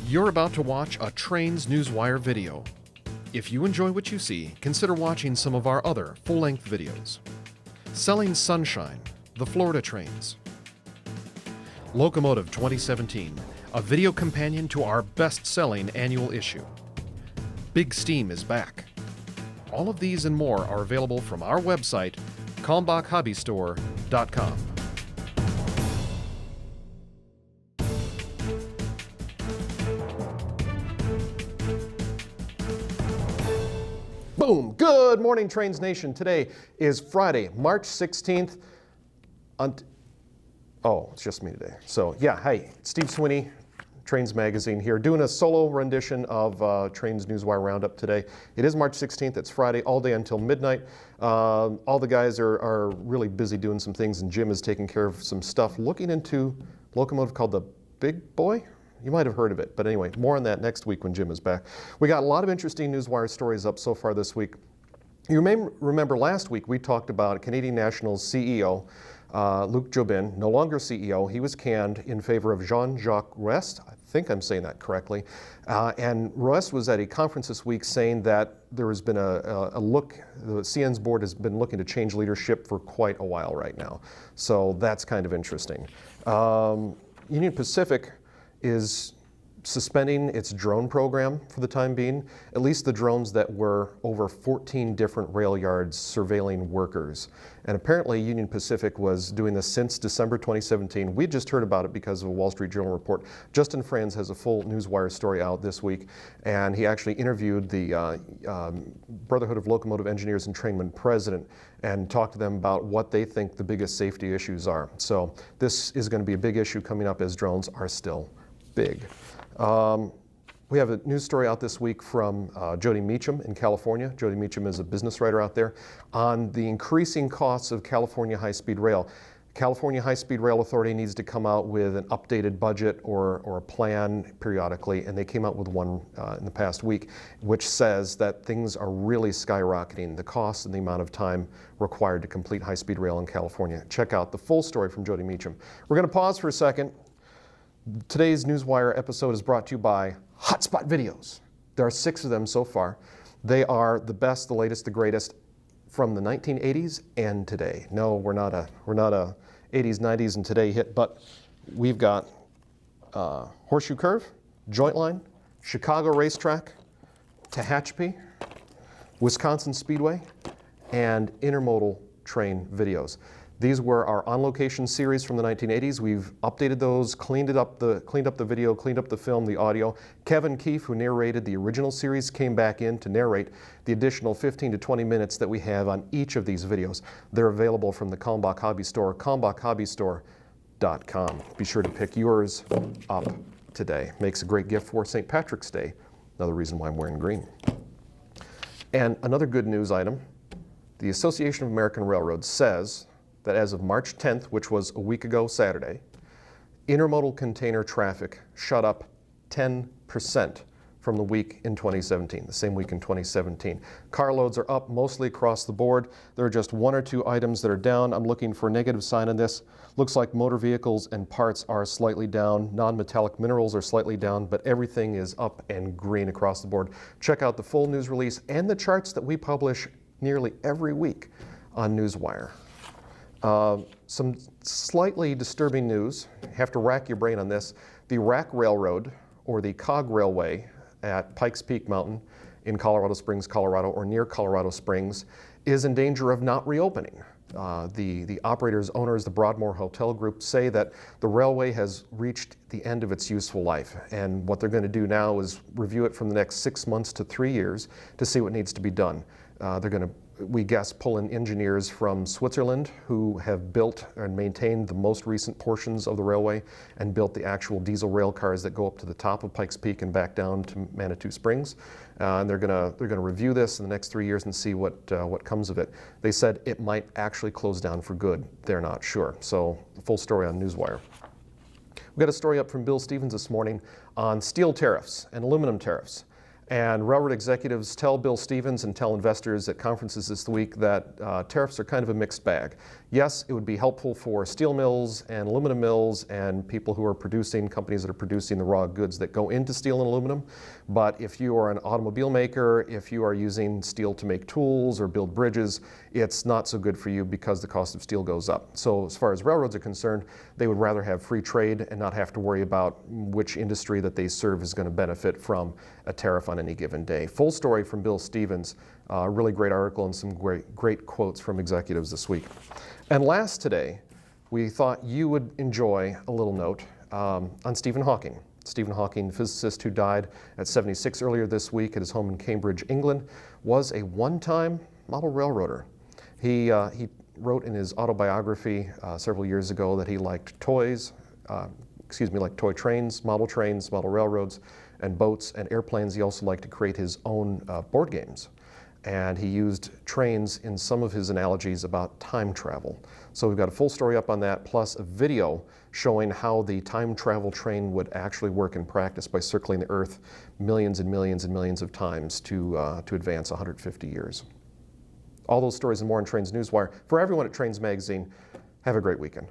You're about to watch a Trains Newswire video. If you enjoy what you see, consider watching some of our other full-length videos. Selling Sunshine, the Florida Trains. Locomotive 2017, a video companion to our best-selling annual issue. Big Steam is back. All of these and more are available from our website, kalmbachhobbystore.com. Boom! Good morning, Trains Nation. Today is Friday, March 16th. Oh, it's just me today. So, yeah, hey, Steve Sweeney, Trains Magazine here, doing a solo rendition of Trains Newswire Roundup today. It is March 16th. It's Friday, all day until midnight. All the guys are really busy doing some things, and Jim is taking care of some stuff, looking into a locomotive called the Big Boy. You might have heard of it, but anyway, more on that next week when Jim is back. We got a lot of interesting Newswire stories up so far this week. You may remember last week we talked about Canadian National's CEO, Luc Jobin, no longer CEO. He was canned in favor of Jean-Jacques Roest. I think I'm saying that correctly. And Roest was at a conference this week saying that there has been a look, the CN's board has been looking to change leadership for quite a while right now. So that's kind of interesting. Union Pacific is suspending its drone program for the time being, at least the drones that were over 14 different rail yards surveilling workers. And apparently Union Pacific was doing this since December 2017. We just heard about it because of a Wall Street Journal report. Justin Franz has a full Newswire story out this week, and he actually interviewed the Brotherhood of Locomotive Engineers and Trainmen president and talked to them about what they think the biggest safety issues are. So this is going to be a big issue coming up as drones are still big. We have a news story out this week from Jody Meacham in California. Jody Meacham is a business writer out there on the increasing costs of California high-speed rail. California High-Speed Rail Authority needs to come out with an updated budget or a plan periodically, and they came out with one in the past week, which says that things are really skyrocketing, the cost and the amount of time required to complete high-speed rail in California. Check out the full story from Jody Meacham. We're going to pause for a second. Today's Newswire episode is brought to you by Hotspot Videos. There are 6 of them so far. They are the best, the latest, the greatest from the 1980s and today. No, we're not a 80s, 90s, and today hit, but we've got Horseshoe Curve, Joint Line, Chicago Racetrack, Tehachapi, Wisconsin Speedway, and intermodal train videos. These were our on-location series from the 1980s. We've updated those, cleaned up the video, cleaned up the film, the audio. Kevin Keefe, who narrated the original series, came back in to narrate the additional 15 to 20 minutes that we have on each of these videos. They're available from the Kalmbach Hobby Store, kalmbachhobbystore.com. Be sure to pick yours up today. Makes a great gift for St. Patrick's Day. Another reason why I'm wearing green. And another good news item, the Association of American Railroads says that as of March 10th, which was a week ago Saturday, intermodal container traffic shot up 10% from the week in 2017, the same week in 2017. Carloads are up mostly across the board. There are just 1 or 2 items that are down. I'm looking for a negative sign on this. Looks like motor vehicles and parts are slightly down. Non-metallic minerals are slightly down, but everything is up and green across the board. Check out the full news release and the charts that we publish nearly every week on Newswire. Some slightly disturbing news, have to rack your brain on this. The Rack Railroad, or the Cog Railway at Pikes Peak Mountain in Colorado Springs, Colorado, or near Colorado Springs, is in danger of not reopening. The operators, owners, the Broadmoor Hotel Group say that the railway has reached the end of its useful life, and what they're going to do now is review it from the next 6 months to 3 years to see what needs to be done. They're going to, we guess, pull in engineers from Switzerland who have built and maintained the most recent portions of the railway and built the actual diesel rail cars that go up to the top of Pikes Peak and back down to Manitou Springs. And they're going to review this in the next 3 years and see what comes of it. They said it might actually close down for good. They're not sure. So the full story on Newswire. We got a story up from Bill Stevens this morning on steel tariffs and aluminum tariffs. And railroad executives tell Bill Stevens and tell investors at conferences this week that tariffs are kind of a mixed bag. Yes, it would be helpful for steel mills and aluminum mills and people who are producing, companies that are producing the raw goods that go into steel and aluminum. But if you are an automobile maker, if you are using steel to make tools or build bridges, it's not so good for you because the cost of steel goes up. So as far as railroads are concerned, they would rather have free trade and not have to worry about which industry that they serve is going to benefit from a tariff on any given day. Full story from Bill Stevens, a really great article and some great quotes from executives this week. And last today, we thought you would enjoy a little note on Stephen Hawking. Stephen Hawking, physicist who died at 76 earlier this week at his home in Cambridge, England, was a one-time model railroader. He wrote in his autobiography several years ago that he liked toys, like toy trains, model railroads, and boats and airplanes. He also liked to create his own board games. And he used trains in some of his analogies about time travel. So we've got a full story up on that, plus a video showing how the time travel train would actually work in practice by circling the Earth millions and millions and millions of times to advance 150 years. All those stories and more on Trains Newswire. For everyone at Trains Magazine, have a great weekend.